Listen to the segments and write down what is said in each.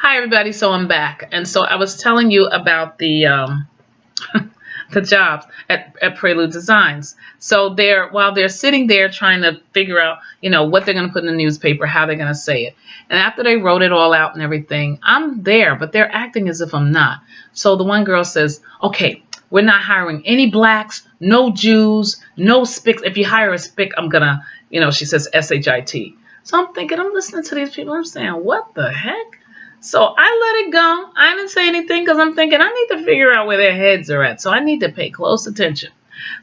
Hi everybody, so I'm back. And so I was telling you about the the jobs at Prelude Designs. So while they're sitting there trying to figure out, what they're going to put in the newspaper, how they're going to say it. And after they wrote it all out and everything, I'm there, but they're acting as if I'm not. So the one girl says, "Okay, we're not hiring any blacks, no Jews, no spics. If you hire a spic, I'm gonna, she says SHIT." So I'm thinking, I'm listening to these people, I'm saying, what the heck? So I let it go. I didn't say anything because I'm thinking I need to figure out where their heads are at. So I need to pay close attention.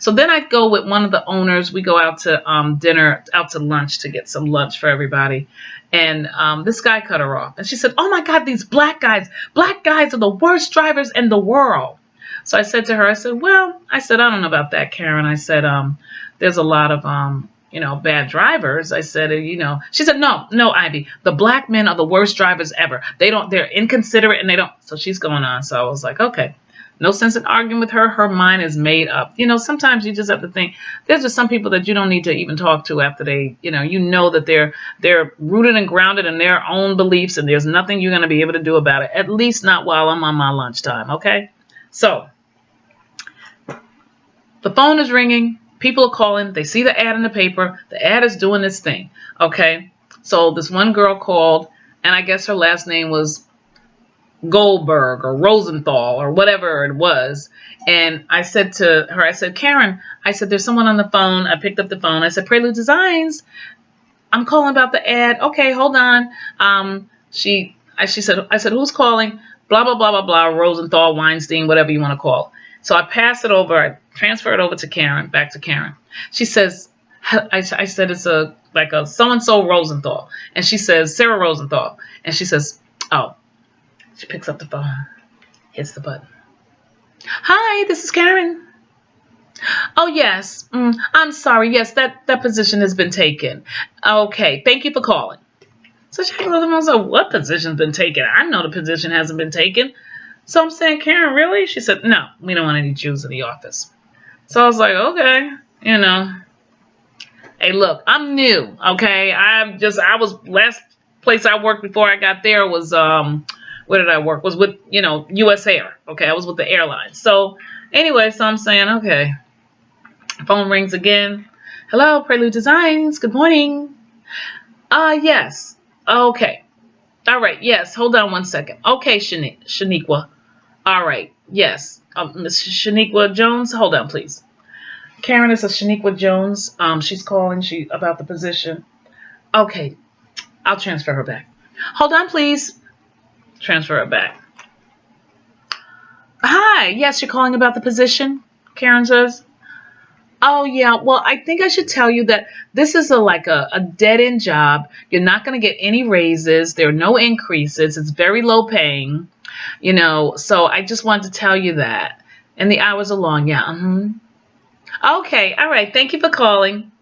So then I go with one of the owners. We go out to dinner, out to lunch to get some lunch for everybody. And this guy cut her off. And she said, "Oh my God, these black guys are the worst drivers in the world." So I said to her, I said, "Well, I don't know about that, Karen." I said, there's a lot of bad drivers. I said, she said, no, Ivy, the black men are the worst drivers ever. They're inconsiderate and they don't. So she's going on. So I was like, okay, no sense in arguing with her. Her mind is made up. Sometimes you just have to think there's just some people that you don't need to even talk to after they, that they're rooted and grounded in their own beliefs and there's nothing you're going to be able to do about it. At least not while I'm on my lunchtime. Okay. So the phone is ringing. People are calling. They see the ad in the paper. The ad is doing this thing. Okay. So this one girl called, and I guess her last name was Goldberg or Rosenthal or whatever it was. And I said to her, I said, "Karen," I said, "there's someone on the phone." I picked up the phone. I said, "Prelude Designs. I'm calling about the ad." "Okay, hold on." She said, I said, "Who's calling?" Blah, blah, blah, blah, blah, Rosenthal, Weinstein, whatever you want to call. So I pass it over. I transfer it over to Karen, back to Karen. She says, I said, "It's like a so-and-so Rosenthal." And she says, "Sarah Rosenthal." And she says, "Oh." She picks up the phone, hits the button. "Hi, this is Karen." "Oh, yes. I'm sorry. Yes, that position has been taken." "Okay, thank you for calling." So she goes, and I was like, "What position's been taken? I know the position hasn't been taken." So I'm saying, "Karen, really?" She said, "No, we don't want any Jews in the office." So I was like, okay, Hey, look, I'm new, okay? Last place I worked before I got there was, where did I work? Was with, US Air, okay? I was with the airline. So anyway, so I'm saying, okay. Phone rings again. "Hello, Prelude Designs. Good morning." Yes. Okay. All right. Yes. Hold on one second. Okay, Shaniqua. All right. Yes. Miss Shaniqua Jones. Hold on, please. Karen, this is Shaniqua Jones. She's calling about the position. Okay. I'll transfer her back. Hold on, please. Transfer her back. "Hi. Yes, you're calling about the position," Karen says. "Oh yeah, well, I think I should tell you that this is a dead end job. You're not going to get any raises. There are no increases. It's very low paying, So I just wanted to tell you that. And the hours are long. Yeah. Okay. All right. Thank you for calling."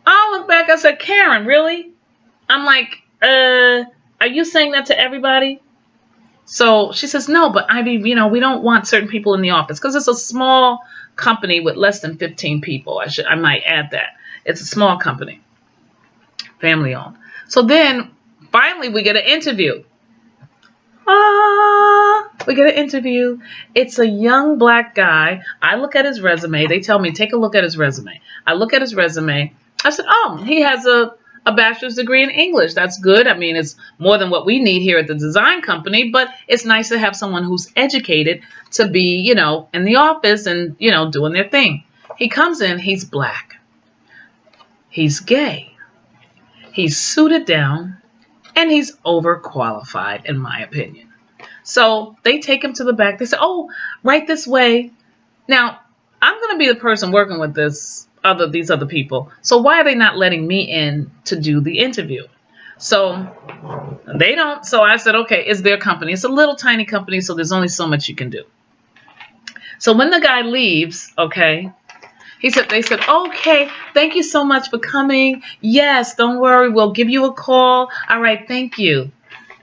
I look back. I said, "Karen, really?" I'm like, are you saying that to everybody?" So she says, "No, but Ivy, we don't want certain people in the office because it's a small company with less than 15 people. I might add that. It's a small company, family owned." So then finally we get an interview. We get an interview. It's a young black guy. I look at his resume. They tell me, "Take a look at his resume." I look at his resume. I said, "Oh, he has a bachelor's degree in English. That's good. I mean, it's more than what we need here at the design company, but it's nice to have someone who's educated to be, in the office and, doing their thing." He comes in, he's black. He's gay. He's suited down, and he's overqualified, in my opinion. So they take him to the back. They say, "Oh, right this way." Now, I'm going to be the person working with these other people. So why are they not letting me in to do the interview? So they don't. So I said, okay, it's their company. It's a little tiny company, so there's only so much you can do. So when the guy leaves, okay, they said, "Okay, thank you so much for coming. Yes, don't worry, we'll give you a call. All right, thank you."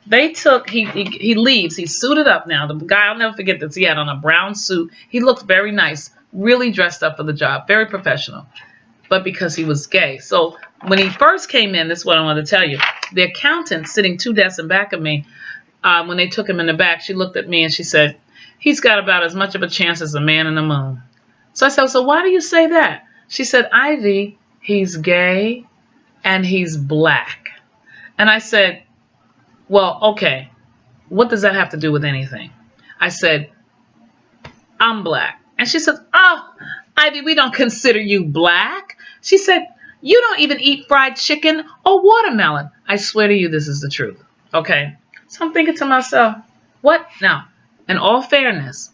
He leaves. He's suited up now. The guy, I'll never forget this. He had on a brown suit. He looked very nice, really dressed up for the job, very professional. but because he was gay. So when he first came in, this is what I want to tell you. The accountant sitting 2 desks in back of me, when they took him in the back, she looked at me and she said, he's got about as much of a chance as a man in the moon. So I said, so why do you say that? She said, Ivy, he's gay and he's black. And I said, well, okay, what does that have to do with anything? I said, I'm black. And she said, oh, Ivy, we don't consider you black. She said, you don't even eat fried chicken or watermelon. I swear to you, this is the truth. Okay. So I'm thinking to myself, what? Now, in all fairness,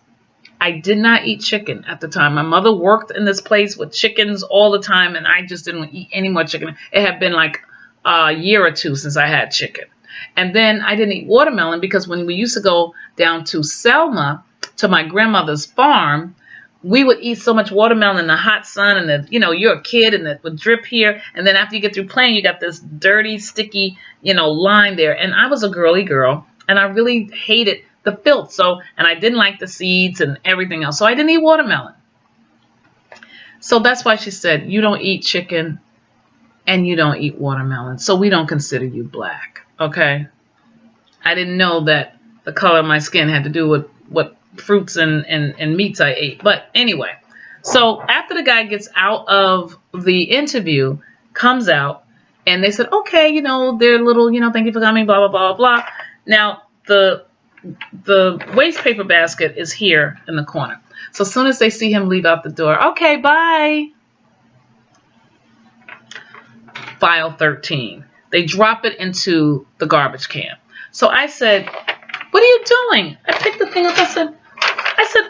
I did not eat chicken at the time. My mother worked in this place with chickens all the time, and I just didn't eat any more chicken. It had been like a year or two since I had chicken. And then I didn't eat watermelon because when we used to go down to Selma to my grandmother's farm, we would eat so much watermelon in the hot sun, and you're a kid and it would drip here. And then after you get through playing, you got this dirty, sticky, line there. And I was a girly girl and I really hated the filth. And I didn't like the seeds and everything else. So I didn't eat watermelon. So that's why she said, you don't eat chicken and you don't eat watermelon. So we don't consider you black. Okay. I didn't know that the color of my skin had to do with what fruits and meats I ate. But anyway, so after the guy gets out of the interview, comes out, and they said, okay, they're little, thank you for coming, blah, blah, blah, blah. Now, the waste paper basket is here in the corner. So as soon as they see him leave out the door, okay, bye. File 13. They drop it into the garbage can. So I said, what are you doing? I picked the thing up. I said,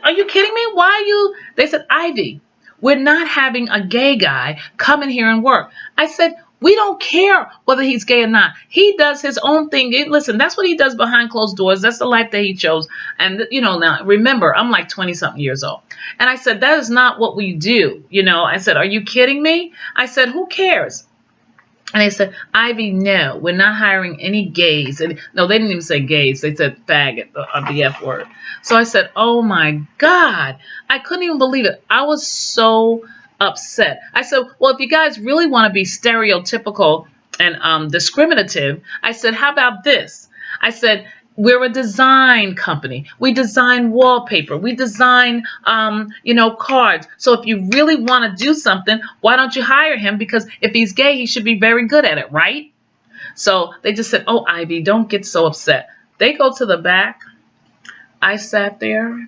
are you kidding me? Why are you? They said, Ivy, we're not having a gay guy come in here and work. I said, we don't care whether he's gay or not. He does his own thing. Listen, that's what he does behind closed doors. That's the life that he chose. And, now remember, I'm like 20 something years old. And I said, that is not what we do. I said, are you kidding me? I said, who cares? And they said, Ivy, no, we're not hiring any gays. And no, they didn't even say gays. They said faggot, the F word. So I said, oh my God, I couldn't even believe it. I was so upset. I said, well, if you guys really want to be stereotypical and discriminative, I said, how about this? I said, we're a design company. We design wallpaper. We design, cards. So if you really want to do something, why don't you hire him? Because if he's gay, he should be very good at it, right? So they just said, oh, Ivy, don't get so upset. They go to the back. I sat there.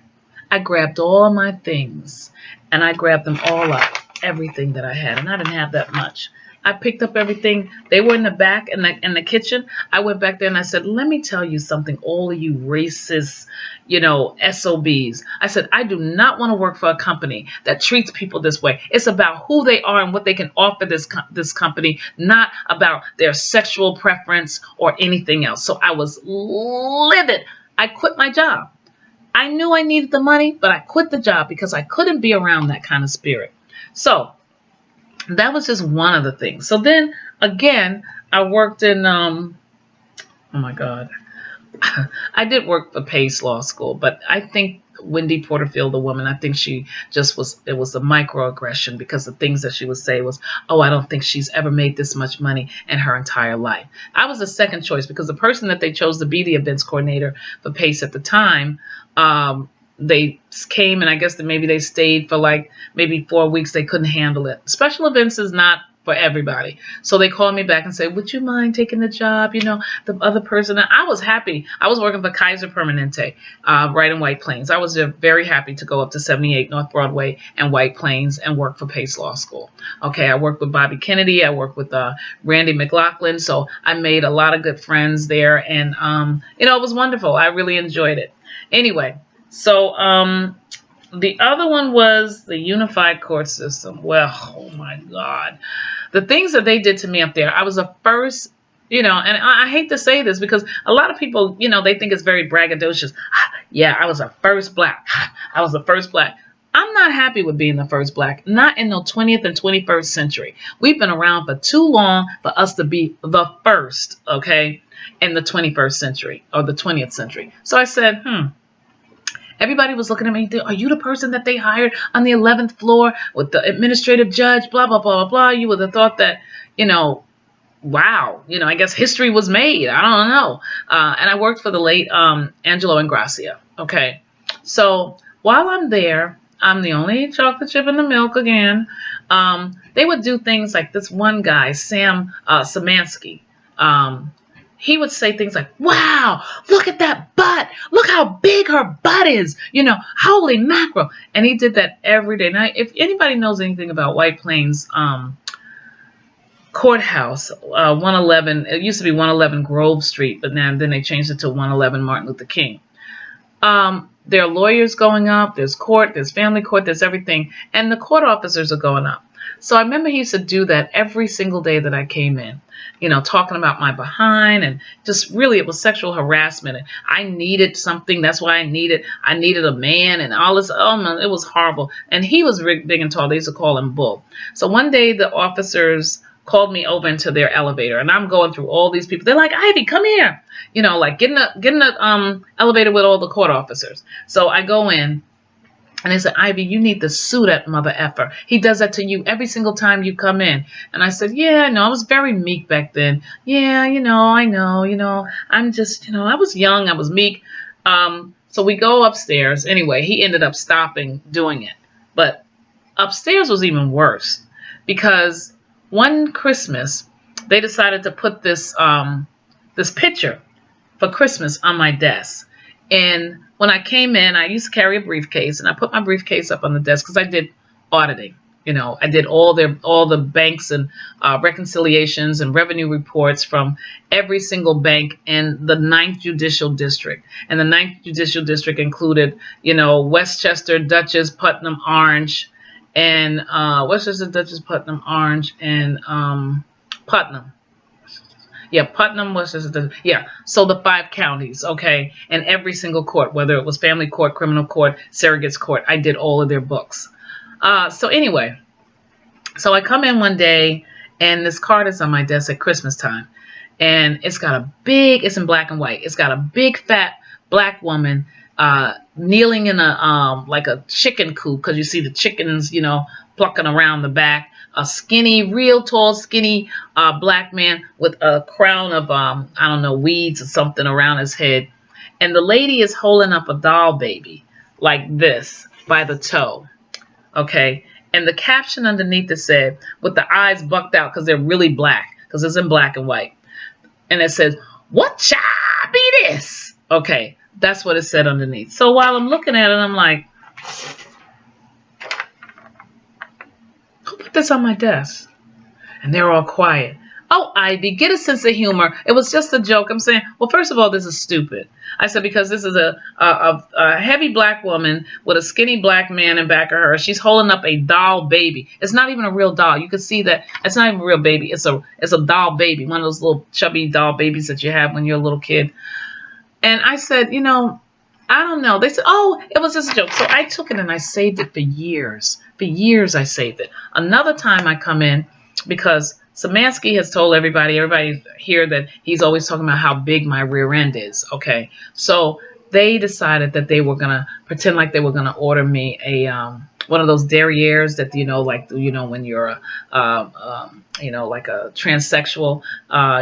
I grabbed all my things, and I grabbed them all up, everything that I had, and I didn't have that much. I picked up everything. They were in the back in the kitchen. I went back there and I said, let me tell you something, all of you racist, SOBs. I said, I do not want to work for a company that treats people this way. It's about who they are and what they can offer this company, not about their sexual preference or anything else. So I was livid. I quit my job. I knew I needed the money, but I quit the job because I couldn't be around that kind of spirit. So that was just one of the things. So then again, I worked in, oh my God, I did work for Pace Law School, but I think Wendy Porterfield, the woman, I think she just it was a microaggression because the things that she would say was, oh, I don't think she's ever made this much money in her entire life. I was the second choice because the person that they chose to be the events coordinator for Pace at the time, they came and I guess that maybe they stayed for like maybe 4 weeks. They couldn't handle it. Special events is not for everybody. So they called me back and said, would you mind taking the job? The other person. And I was happy. I was working for Kaiser Permanente, right in White Plains. I was very happy to go up to 78 North Broadway and White Plains and work for Pace Law School. Okay, I worked with Bobby Kennedy. I worked with Randy McLaughlin. So I made a lot of good friends there. And, it was wonderful. I really enjoyed it. Anyway, so the other one was the unified court system. Well, oh my God. The things that they did to me up there, I was the first, and I hate to say this because a lot of people, they think it's very braggadocious. Yeah, I was the first black. I was the first black. I'm not happy with being the first black, not in the 20th and 21st century. We've been around for too long for us to be the first, okay, in the 21st century or the 20th century. So I said, Everybody was looking at me. Are you the person that they hired on the 11th floor with the administrative judge? Blah, blah, blah, blah, blah. You would have thought that, wow, I guess history was made. I don't know. And I worked for the late Angelo Ingrassia. Okay. So while I'm there, I'm the only chocolate chip in the milk again. They would do things like this one guy, Sam Samansky. He would say things like, wow, look at that butt. Look how big her butt is. Holy mackerel. And he did that every day. Now, if anybody knows anything about White Plains Courthouse, 111, it used to be 111 Grove Street, but then they changed it to 111 Martin Luther King. There are lawyers going up, there's court, there's family court, there's everything, and the court officers are going up. So I remember he used to do that every single day that I came in, talking about my behind, and just really it was sexual harassment. And I needed something, that's why I needed a man and all this. Oh man, it was horrible. And he was big and tall. They used to call him Bull. So one day the officers called me over into their elevator, and I'm going through all these people. They're like, Ivy, come here. Like get in the elevator with all the court officers. So I go in, and they said, Ivy, you need to sue that mother effer. He does that to you every single time you come in. And I said, yeah, no, I was very meek back then. Yeah, I know, I'm just, I was young, I was meek. So we go upstairs. Anyway, he ended up stopping doing it. But upstairs was even worse, because one Christmas, they decided to put this picture for Christmas on my desk. And when I came in, I used to carry a briefcase, and I put my briefcase up on the desk because I did auditing. I did all the banks and reconciliations and revenue reports from every single bank in the 9th Judicial District. And the 9th Judicial District included, Westchester, Dutchess, Putnam, Orange, and Westchester, Dutchess, Putnam, Orange, and Putnam. Yeah, Putnam, Westchester. Yeah, so the 5 counties, okay, and every single court, whether it was family court, criminal court, surrogates court, I did all of their books. So anyway, so I come in one day, and this card is on my desk at Christmas time, and it's in black and white. It's got a big fat black woman kneeling in like a chicken coop, because you see the chickens, plucking around the back. A skinny, real tall, skinny black man with a crown of, I don't know, weeds or something around his head. And the lady is holding up a doll baby like this by the toe. Okay. And the caption underneath it said, with the eyes bucked out because they're really black, because it's in black and white. And it says, what child be this? Okay. That's what it said underneath. So while I'm looking at it, I'm like, who put this on my desk? And they're all quiet. Oh, Ivy, get a sense of humor. It was just a joke. I'm saying, well, first of all, this is stupid. I said, because this is a heavy black woman with a skinny black man in back of her. She's holding up a doll baby. It's not even a real doll. You can see that it's not even a real baby. It's a doll baby, one of those little chubby doll babies that you have when you're a little kid. And I said, I don't know. They said, oh, it was just a joke. So I took it and I saved it for years. For years I saved it. Another time I come in, because Samansky has told everybody here that he's always talking about how big my rear end is. Okay. So they decided that they were going to pretend like they were going to order me a one of those derrieres that, when you're like a transsexual,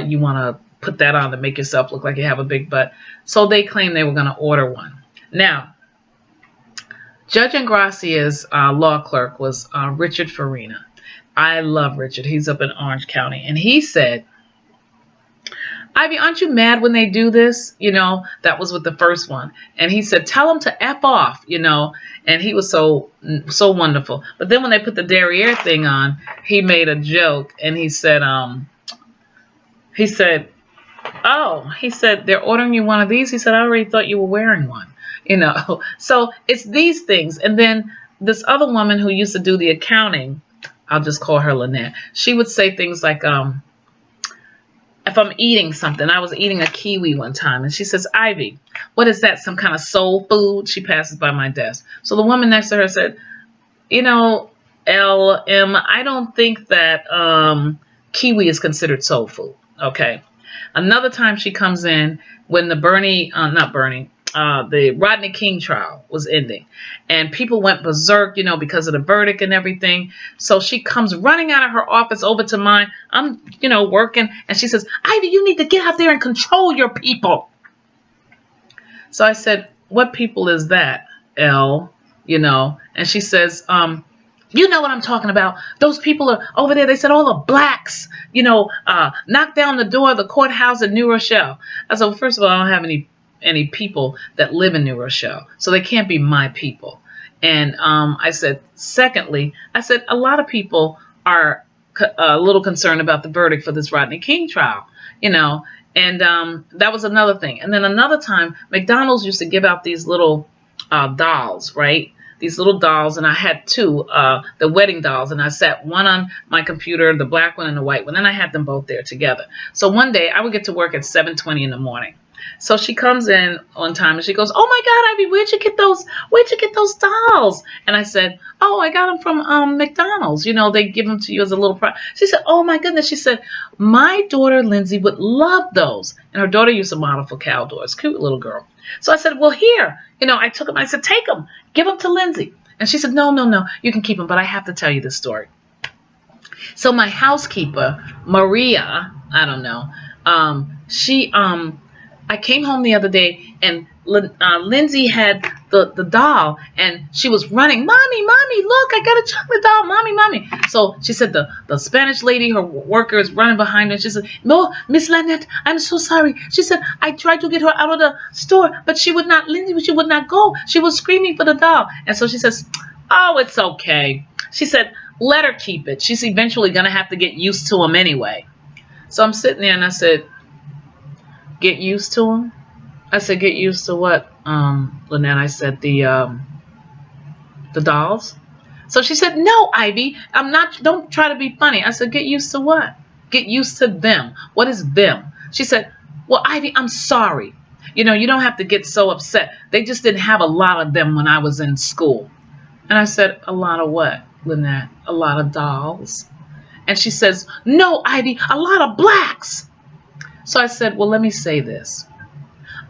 you want to put that on to make yourself look like you have a big butt. So they claimed they were going to order one. Now, Judge Ingrassia's law clerk was Richard Farina. I love Richard. He's up in Orange County. And he said, Ivy, aren't you mad when they do this? That was with the first one. And he said, tell them to F off, And he was so wonderful. But then when they put the derriere thing on, he made a joke. And he said, they're ordering you one of these. He said, I already thought you were wearing one. So it's these things. And then this other woman who used to do the accounting, I'll just call her Lynette. She would say things like, if I'm eating something, I was eating a kiwi one time, and she says, Ivy, what is that? Some kind of soul food? She passes by my desk. So the woman next to her said, LM, I don't think that kiwi is considered soul food. Okay. Another time she comes in when the the Rodney King trial was ending, and people went berserk, because of the verdict and everything. So she comes running out of her office over to mine. I'm, working, and she says, "Ivy, you need to get out there and control your people." So I said, "What people is that, Elle?" And she says, "You know what I'm talking about. Those people are over there. They said all the blacks, knocked down the door of the courthouse in New Rochelle." I said, "Well, first of all, I don't have any people that live in New Rochelle, so they can't be my people." And I said, secondly, a lot of people are a little concerned about the verdict for this Rodney King trial, And that was another thing. And then another time, McDonald's used to give out these little dolls, right? These little dolls, and I had two, the wedding dolls, and I sat one on my computer, the black one and the white one, and I had them both there together. So one day I would get to work at 7:20 in the morning. So she comes in on time and she goes, "Oh my God, Ivy, where'd you get those dolls?" And I said, "Oh, I got them from McDonald's. They give them to you as a little prize." She said, "Oh my goodness." She said, "My daughter Lindsay would love those." And her daughter used to model for Caldors, cute little girl. So I said, "Well, here." I took them. I said, "Take them, give them to Lindsay." And she said, "No, no, no, you can keep them, but I have to tell you this story." So my housekeeper, Maria, I don't know, she I came home the other day, and Lindsay had the doll, and she was running, "Mommy, Mommy, look, I got a chocolate doll, Mommy, Mommy." So she said the Spanish lady, her worker, is running behind her. She said, "No, Miss Lynette, I'm so sorry." She said, "I tried to get her out of the store, but she would not go. She was screaming for the doll." And so she says, "Oh, it's okay." She said, "Let her keep it. She's eventually going to have to get used to him anyway." So I'm sitting there, and I said, "Get used to him?" I said, "Get used to what, Lynette?" I said, the dolls." So she said, "No, Ivy, I'm not, don't try to be funny." I said, "Get used to what?" "Get used to them." "What is them?" She said, "Well, Ivy, I'm sorry. You don't have to get so upset. They just didn't have a lot of them when I was in school." And I said, "A lot of what, Lynette?" "A lot of dolls." And she says, "No, Ivy, a lot of blacks." So I said, "Well, let me say this.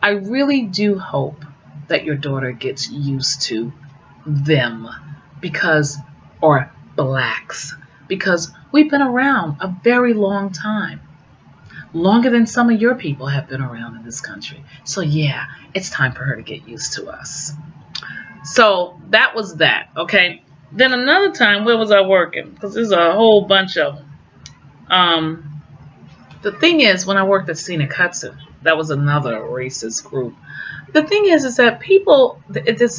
I really do hope that your daughter gets used to them or blacks, because we've been around a very long time, longer than some of your people have been around in this country. So yeah, it's time for her to get used to us." So that was that, okay? Then another time, where was I working? Because there's a whole bunch of them. The thing is, when I worked at Scenic Hudson, that was another racist group. The thing is that people, this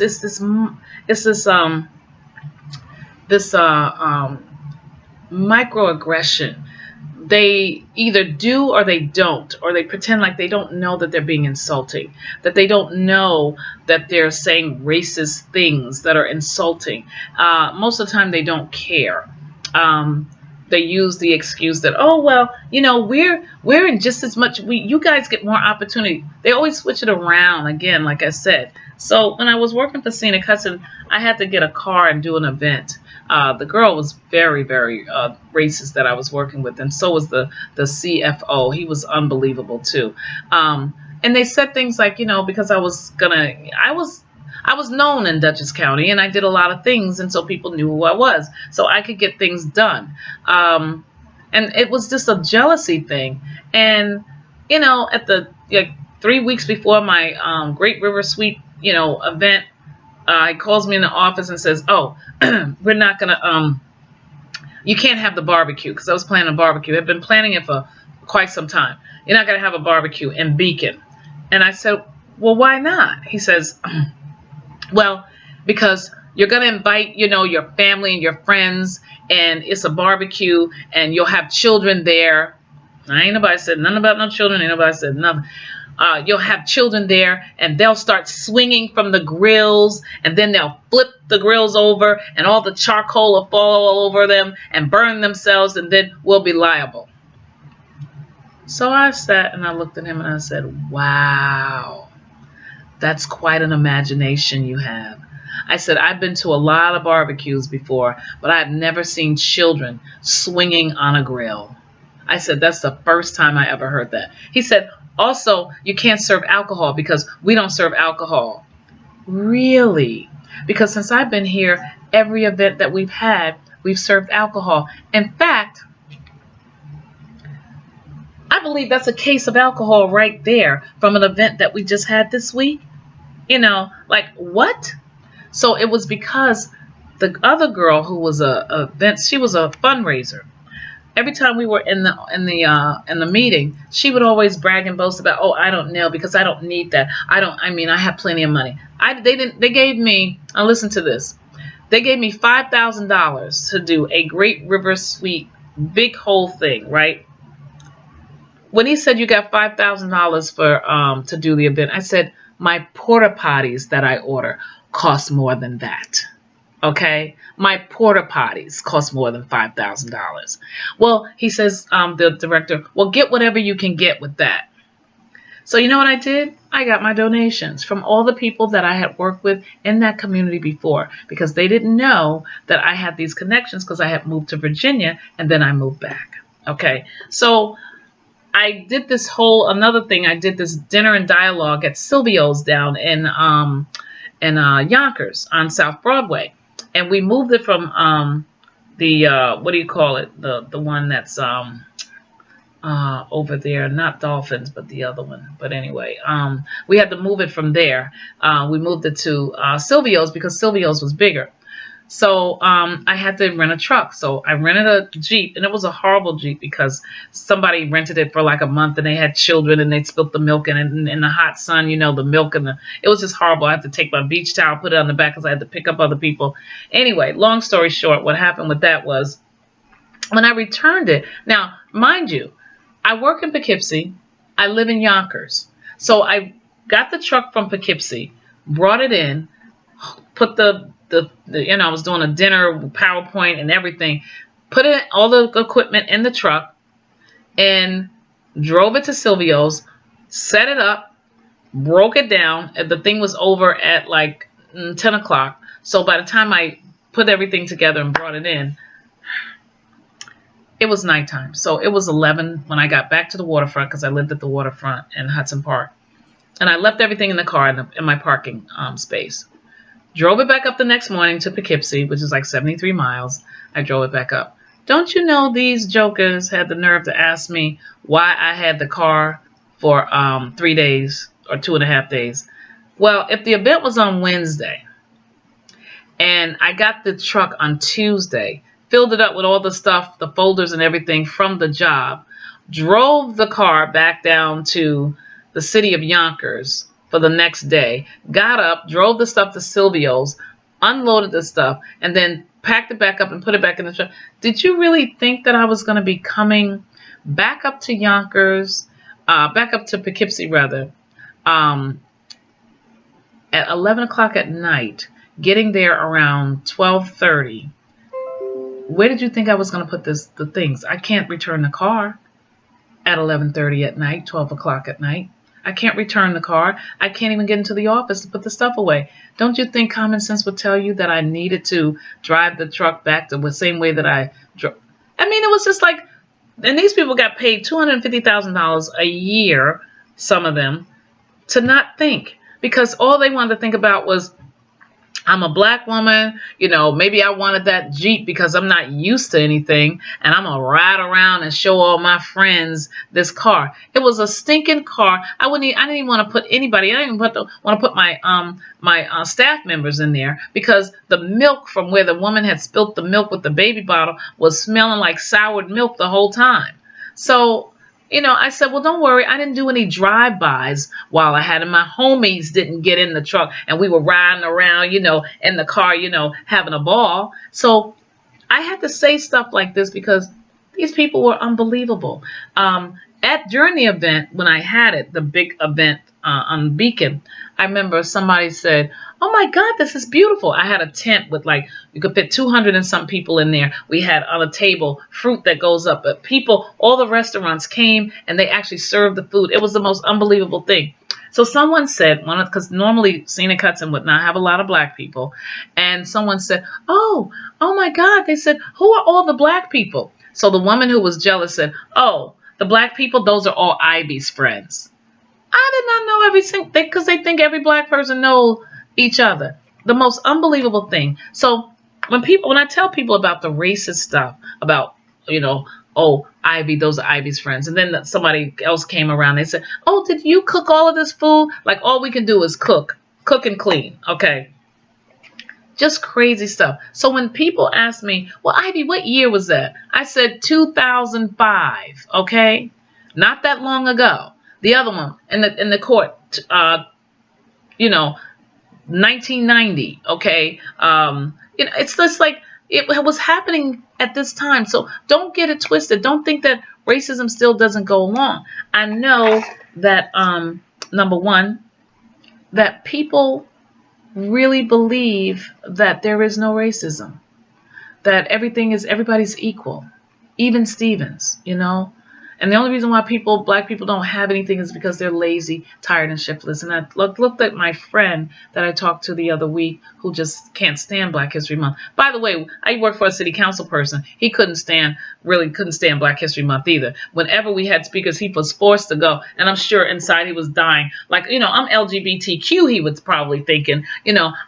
microaggression. They either do or they don't, or they pretend like they don't know that they're being insulting, that they don't know that they're saying racist things that are insulting. Most of the time, they don't care. They use the excuse that, "Oh well, we're in just as much. You guys get more opportunity." They always switch it around again, like I said. So when I was working for Scenic Hudson, I had to get a car and do an event. The girl was very, very racist that I was working with, and so was the CFO. He was unbelievable too. And they said things like, because I was known in Dutchess County, and I did a lot of things, and so people knew who I was, so I could get things done. And it was just a jealousy thing. And at the 3 weeks before my Great River Sweep event, he calls me in the office and says, "Oh, we're not gonna you can't have the barbecue," because I was planning a barbecue. I've been planning it for quite some time. "You're not gonna have a barbecue in Beacon." And I said, "Well, why not?" He says, "Well, because you're going to invite, your family and your friends, and it's a barbecue, and you'll have children there." Ain't nobody said nothing about no children. Ain't nobody said nothing. You'll have children there, and they'll start swinging from the grills, and then they'll flip the grills over, and all the charcoal will fall all over them and burn themselves, and then we'll be liable. So I sat and I looked at him and I said, "Wow. That's quite an imagination you have." I said, "I've been to a lot of barbecues before, but I've never seen children swinging on a grill." I said, that's the first time I ever heard that. He said, also, you can't serve alcohol because we don't serve alcohol. Really? Because since I've been here, every event that we've had, we've served alcohol. In fact, I believe that's a case of alcohol right there from an event that we just had this week. Like what? So it was because the other girl who was a event, she was a fundraiser. Every time we were in the meeting, she would always brag and boast about, oh, I don't know because I don't need that. I have plenty of money. They gave me, listen to this. They gave me $5,000 to do a Great River Suite big whole thing, right? When he said you got $5,000 for to do the event, I said my porta potties that I order cost more than that. Okay, my porta potties cost more than $5,000. Well, he says, the director, well, get whatever you can get with that. So you know what I did? I got my donations from all the people that I had worked with in that community before, because they didn't know that I had these connections because I had moved to Virginia and then I moved back. Okay, so I did another thing. I did this dinner and dialogue at Silvio's down in Yonkers on South Broadway, and we moved it from the what do you call it? The one that's over there, not Dolphins, but the other one. But anyway, we had to move it from there. We moved it to Silvio's because Silvio's was bigger. So I had to rent a truck. So I rented a Jeep, and it was a horrible Jeep because somebody rented it for like a month, and they had children, and they spilt the milk in the hot sun. The milk it was just horrible. I had to take my beach towel, put it on the back because I had to pick up other people. Anyway, long story short, what happened with that was when I returned it. Now, mind you, I work in Poughkeepsie. I live in Yonkers. So I got the truck from Poughkeepsie, brought it in, put I was doing a dinner PowerPoint and everything, put all the equipment in the truck and drove it to Silvio's, set it up, broke it down. The thing was over at like 10 o'clock. So by the time I put everything together and brought it in, it was nighttime. So it was 11 when I got back to the waterfront because I lived at the waterfront in Hudson Park. And I left everything in the car in my parking space. Drove it back up the next morning to Poughkeepsie, which is like 73 miles. I drove it back up. Don't you know these jokers had the nerve to ask me why I had the car for 3 days or 2.5 days? Well, if the event was on Wednesday and I got the truck on Tuesday, filled it up with all the stuff, the folders and everything from the job, drove the car back down to the city of Yonkers for the next day, got up, drove the stuff to Silvio's, unloaded the stuff, and then packed it back up and put it back in the truck. Did you really think that I was going to be coming back up to Yonkers, back up to Poughkeepsie rather, at 11 o'clock at night, getting there around 12:30? Where did you think I was going to put the things? I can't return the car at 11:30 at night, 12 o'clock at night. I can't return the car. I can't even get into the office to put the stuff away. Don't you think common sense would tell you that I needed to drive the truck back the same way that I drove? I mean, it was just like, and these people got paid $250,000 a year, some of them, to not think. Because all they wanted to think about was, I'm a black woman, maybe I wanted that Jeep because I'm not used to anything, and I'm going to ride around and show all my friends this car. It was a stinking car. I didn't even want to put anybody, I didn't even want to put my staff members in there because the milk from where the woman had spilt the milk with the baby bottle was smelling like soured milk the whole time. So, I said, well, don't worry. I didn't do any drive-bys while I had it. My homies didn't get in the truck, and we were riding around, in the car, having a ball. So I had to say stuff like this because these people were unbelievable. During the event, when I had it, the big event on Beacon, I remember somebody said, oh my God, this is beautiful. I had a tent with you could fit 200 and some people in there. We had on a table fruit that goes up. But all the restaurants came and they actually served the food. It was the most unbelievable thing. So someone said, because normally Scenic Hudson would not have a lot of black people. And someone said, oh my God. They said, who are all the black people? So the woman who was jealous said, "Oh, the black people, those are all Ivy's friends." I did not know everything because they think every black person knows each other. The most unbelievable thing. So when I tell people about the racist stuff, about, you know, oh, Ivy, those are Ivy's friends, and then somebody else came around, they said, "Oh, did you cook all of this food?" Like all we can do is cook and clean. Okay, just crazy stuff. So when people ask me, "Well, Ivy, what year was that?" I said 2005. Okay, not that long ago. The other one in the court, you know, 1990. Okay, it's just like it was happening at this time. So don't get it twisted. Don't think that racism still doesn't go along. I know that number one, that people really believe that there is no racism, that everybody's equal, even Stevens, you know. And the only reason why black people don't have anything is because they're lazy, tired, and shiftless. And I looked at my friend that I talked to the other week who just can't stand Black History Month. By the way, I work for a city council person. He really couldn't stand Black History Month either. Whenever we had speakers, he was forced to go. And I'm sure inside he was dying. Like, I'm LGBTQ, he was probably thinking,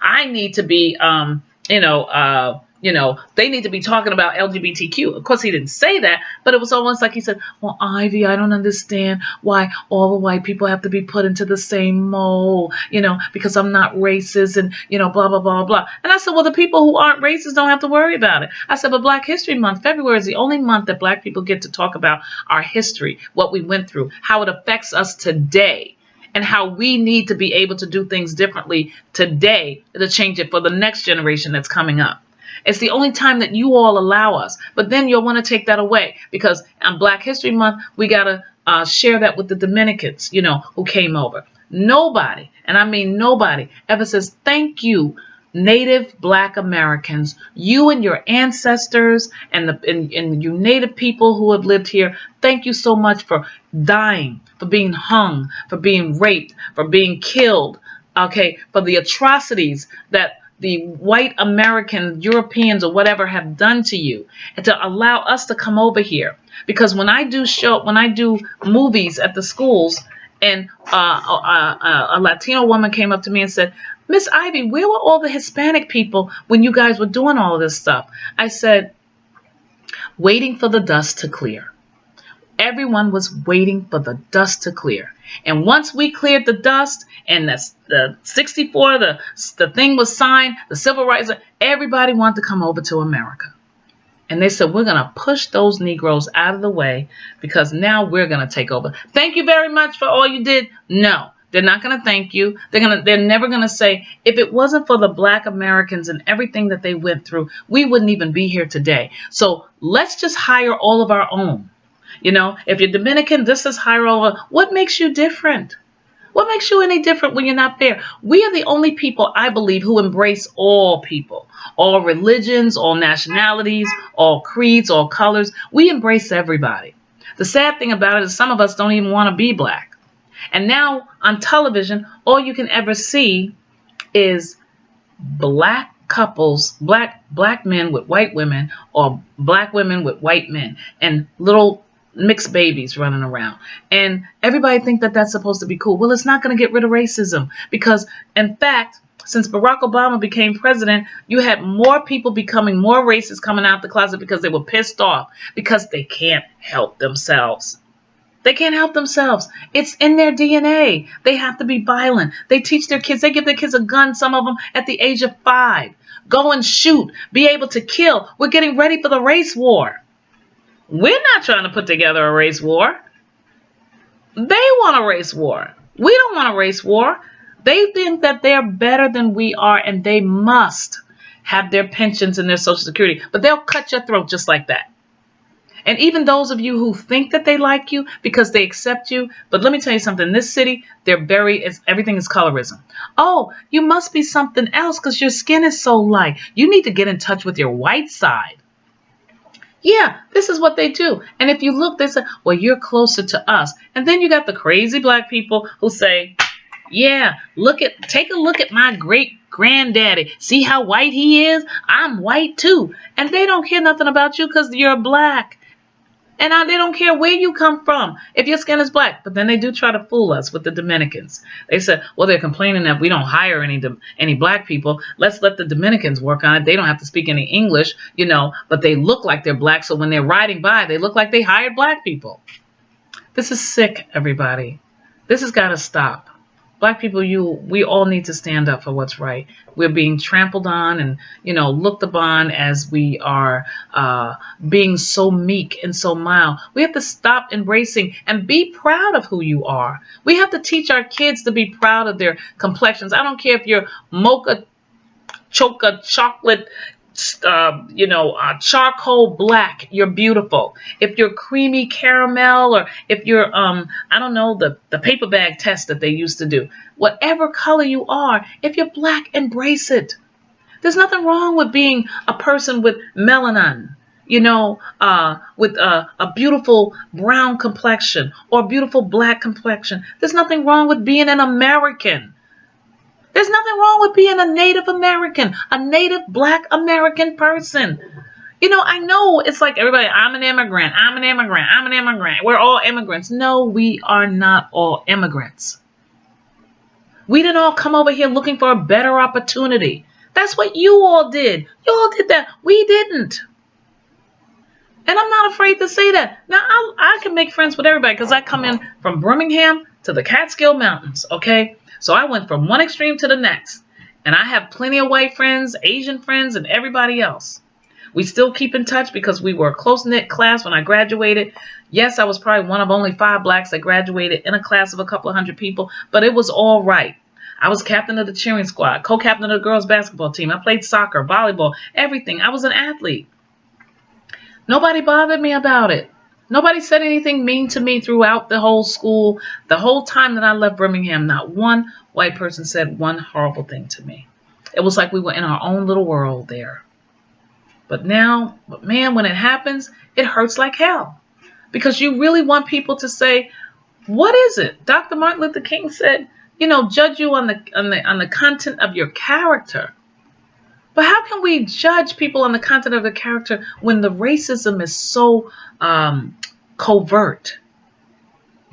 I need to be, they need to be talking about LGBTQ. Of course, he didn't say that, but it was almost like he said, "Well, Ivy, I don't understand why all the white people have to be put into the same mold, because I'm not racist and, blah, blah, blah, blah." And I said, well, the people who aren't racist don't have to worry about it. I said, but Black History Month, February is the only month that black people get to talk about our history, what we went through, how it affects us today, and how we need to be able to do things differently today to change it for the next generation that's coming up. It's the only time that you all allow us. But then you'll want to take that away because on Black History Month, we got to share that with the Dominicans, who came over. Nobody, and I mean nobody, ever says, "Thank you, Native Black Americans, you and your ancestors and you Native people who have lived here. Thank you so much for dying, for being hung, for being raped, for being killed, okay, for the atrocities that the white American, Europeans, or whatever have done to you, and to allow us to come over here." Because when I do movies at the schools, and a Latino woman came up to me and said, "Miss Ivy, where were all the Hispanic people when you guys were doing all of this stuff?" I said, "Waiting for the dust to clear." Everyone was waiting for the dust to clear. And once we cleared the dust and the 64, the thing was signed, the civil rights, everybody wanted to come over to America. And they said, "We're going to push those Negroes out of the way because now we're going to take over. Thank you very much for all you did." No, they're not going to thank you. They're never going to say, if it wasn't for the Black Americans and everything that they went through, we wouldn't even be here today. So let's just hire all of our own. If you're Dominican, this is higher over. What makes you different? What makes you any different when you're not there? We are the only people, I believe, who embrace all people, all religions, all nationalities, all creeds, all colors. We embrace everybody. The sad thing about it is some of us don't even want to be black. And now on television, all you can ever see is black couples, black men with white women, or black women with white men, and little mixed babies running around. And everybody think that that's supposed to be cool. Well, it's not going to get rid of racism because, in fact, since Barack Obama became president, you had more people becoming more racist coming out the closet because they were pissed off because they can't help themselves. They can't help themselves. It's in their DNA. They have to be violent. They teach their kids. They give their kids a gun, some of them at the age of 5. Go and shoot. Be able to kill. We're getting ready for the race war. We're not trying to put together a race war. They want a race war. We don't want a race war. They think that they're better than we are, and they must have their pensions and their Social Security. But they'll cut your throat just like that. And even those of you who think that they like you because they accept you, but let me tell you something. In this city, everything is colorism. Oh, you must be something else because your skin is so light. You need to get in touch with your white side. Yeah, this is what they do. And if you look, they say, well, you're closer to us. And then you got the crazy black people who say, yeah, take a look at my great granddaddy. See how white he is? I'm white too. And they don't care nothing about you because you're black. And they don't care where you come from if your skin is black. But then they do try to fool us with the Dominicans. They said, well, they're complaining that we don't hire any black people. Let's let the Dominicans work on it. They don't have to speak any English, but they look like they're black. So when they're riding by, they look like they hired black people. This is sick, everybody. This has got to stop. Black people, we all need to stand up for what's right. We're being trampled on and, looked upon as we are being so meek and so mild. We have to stop embracing and be proud of who you are. We have to teach our kids to be proud of their complexions. I don't care if you're mocha, chocolate, charcoal black, you're beautiful. If you're creamy caramel, or if you're, I don't know, the paper bag test that they used to do, whatever color you are, if you're black, embrace it. There's nothing wrong with being a person with melanin, with a beautiful brown complexion or beautiful black complexion. There's nothing wrong with being an American. There's nothing wrong with being a Native American, a Native Black American person. I know it's like everybody, I'm an immigrant, I'm an immigrant, I'm an immigrant. We're all immigrants. No, we are not all immigrants. We didn't all come over here looking for a better opportunity. That's what you all did. You all did that. We didn't. And I'm not afraid to say that. Now, I can make friends with everybody because I come in from Birmingham to the Catskill Mountains, okay? So I went from one extreme to the next. And I have plenty of white friends, Asian friends, and everybody else. We still keep in touch because we were a close-knit class when I graduated. Yes, I was probably one of only 5 blacks that graduated in a class of a couple of hundred people, but it was all right. I was captain of the cheering squad, co-captain of the girls' basketball team. I played soccer, volleyball, everything. I was an athlete. Nobody bothered me about it. Nobody said anything mean to me throughout the whole school. The whole time that I left Birmingham, not one white person said one horrible thing to me. It was like we were in our own little world there. But man, when it happens, it hurts like hell. Because you really want people to say, what is it? Dr. Martin Luther King said, judge you on the content of your character. But how can we judge people on the content of their character when the racism is so covert?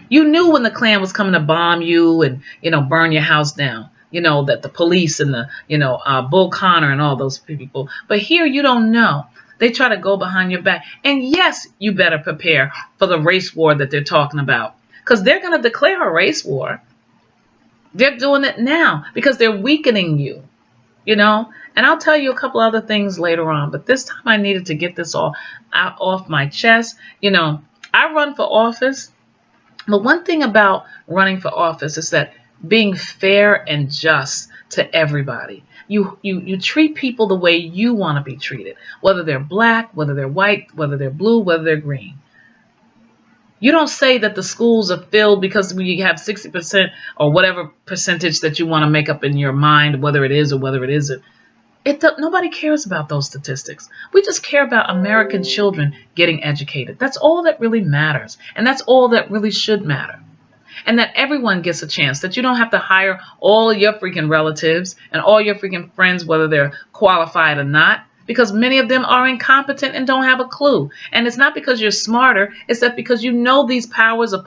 You knew when the Klan was coming to bomb you and, burn your house down. That the police and the, Bull Connor and all those people. But here you don't know. They try to go behind your back. And yes, you better prepare for the race war that they're talking about. Because they're going to declare a race war. They're doing it now because they're weakening you. And I'll tell you a couple other things later on, but this time I needed to get this all out off my chest. I run for office, but one thing about running for office is that being fair and just to everybody. You treat people the way you want to be treated, whether they're black, whether they're white, whether they're blue, whether they're green. You don't say that the schools are filled because we have 60% or whatever percentage that you want to make up in your mind, whether it is or whether it isn't. Nobody cares about those statistics. We just care about American children getting educated. That's all that really matters. And that's all that really should matter. And that everyone gets a chance, that you don't have to hire all your freaking relatives and all your freaking friends, whether they're qualified or not, because many of them are incompetent and don't have a clue. And it's not because you're smarter, it's that because these powers of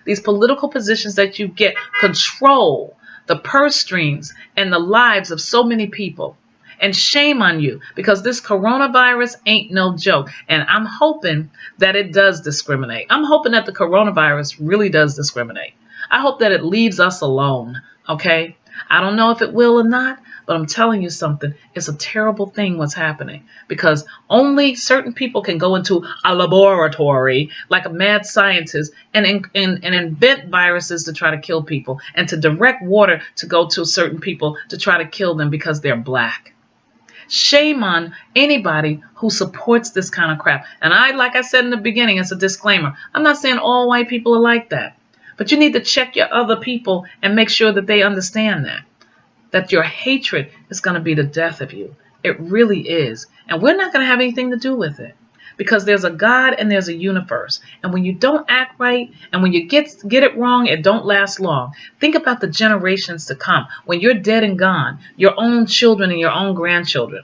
these political positions that you get control the purse strings and the lives of so many people. And shame on you, because this coronavirus ain't no joke. And I'm hoping that it does discriminate. I'm hoping that the coronavirus really does discriminate. I hope that it leaves us alone, okay? I don't know if it will or not, but I'm telling you something. It's a terrible thing what's happening, because only certain people can go into a laboratory like a mad scientist and invent viruses to try to kill people, and to direct water to go to certain people to try to kill them because they're black. Shame on anybody who supports this kind of crap. And like I said in the beginning, it's a disclaimer. I'm not saying all white people are like that. But you need to check your other people and make sure that they understand that your hatred is going to be the death of you. It really is. And we're not going to have anything to do with it. Because there's a God and there's a universe. And when you don't act right, and when you get it wrong, it don't last long. Think about the generations to come. When you're dead and gone, your own children and your own grandchildren.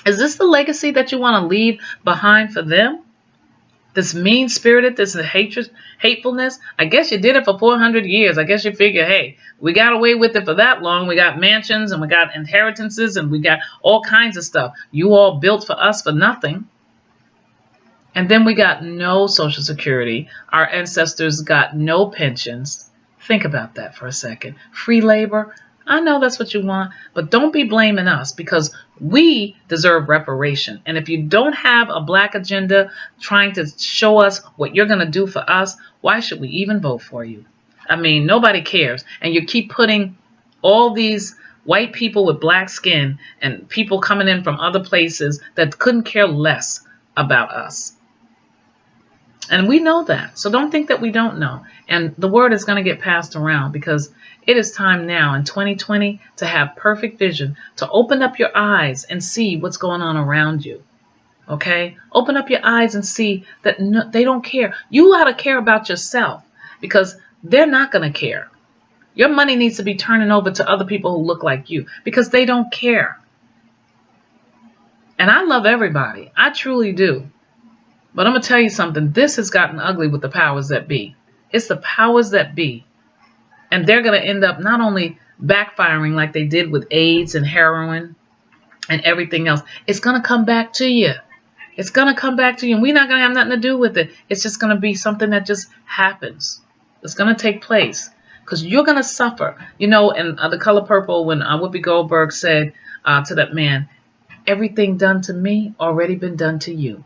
Is this the legacy that you want to leave behind for them? This mean-spirited, this hatred, hatefulness. I guess you did it for 400 years. I guess you figure, hey, we got away with it for that long. We got mansions and we got inheritances and we got all kinds of stuff. You all built for us for nothing. And then we got no Social Security. Our ancestors got no pensions. Think about that for a second. Free labor. I know that's what you want, but don't be blaming us because we deserve reparation. And if you don't have a black agenda trying to show us what you're going to do for us, why should we even vote for you? I mean, nobody cares. And you keep putting all these white people with black skin and people coming in from other places that couldn't care less about us. And we know that. So don't think that we don't know. And the word is going to get passed around because it is time now in 2020 to have perfect vision, to open up your eyes and see what's going on around you. Okay? Open up your eyes and see that they don't care. You ought to care about yourself because they're not going to care. Your money needs to be turning over to other people who look like you because they don't care. And I love everybody. I truly do. But I'm going to tell you something. This has gotten ugly with the powers that be. It's the powers that be. And they're going to end up not only backfiring like they did with AIDS and heroin and everything else. It's going to come back to you. It's going to come back to you. And we're not going to have nothing to do with it. It's just going to be something that just happens. It's going to take place. Because you're going to suffer. You know, in The Color Purple, when Whoopi Goldberg said to that man, everything done to me already been done to you.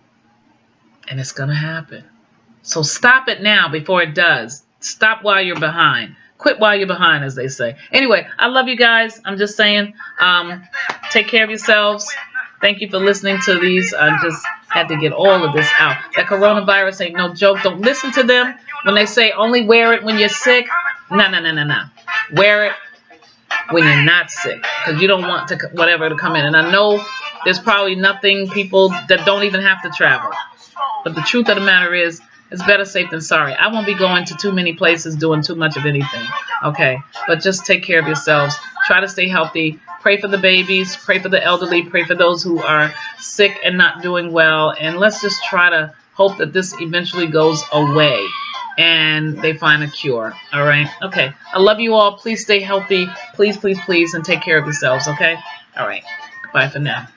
And it's going to happen. So stop it now before it does. Stop while you're behind. Quit while you're behind, as they say. Anyway, I love you guys. I'm just saying, take care of yourselves. Thank you for listening to these. I just had to get all of this out. That coronavirus ain't no joke. Don't listen to them when they say only wear it when you're sick. No. Wear it when you're not sick because you don't want whatever to come in. And I know there's probably people that don't even have to travel. But the truth of the matter is, it's better safe than sorry. I won't be going to too many places doing too much of anything. Okay? But just take care of yourselves. Try to stay healthy. Pray for the babies. Pray for the elderly. Pray for those who are sick and not doing well. And let's just try to hope that this eventually goes away and they find a cure. All right? Okay. I love you all. Please stay healthy. Please, please, please. And take care of yourselves. Okay? All right. Bye for now.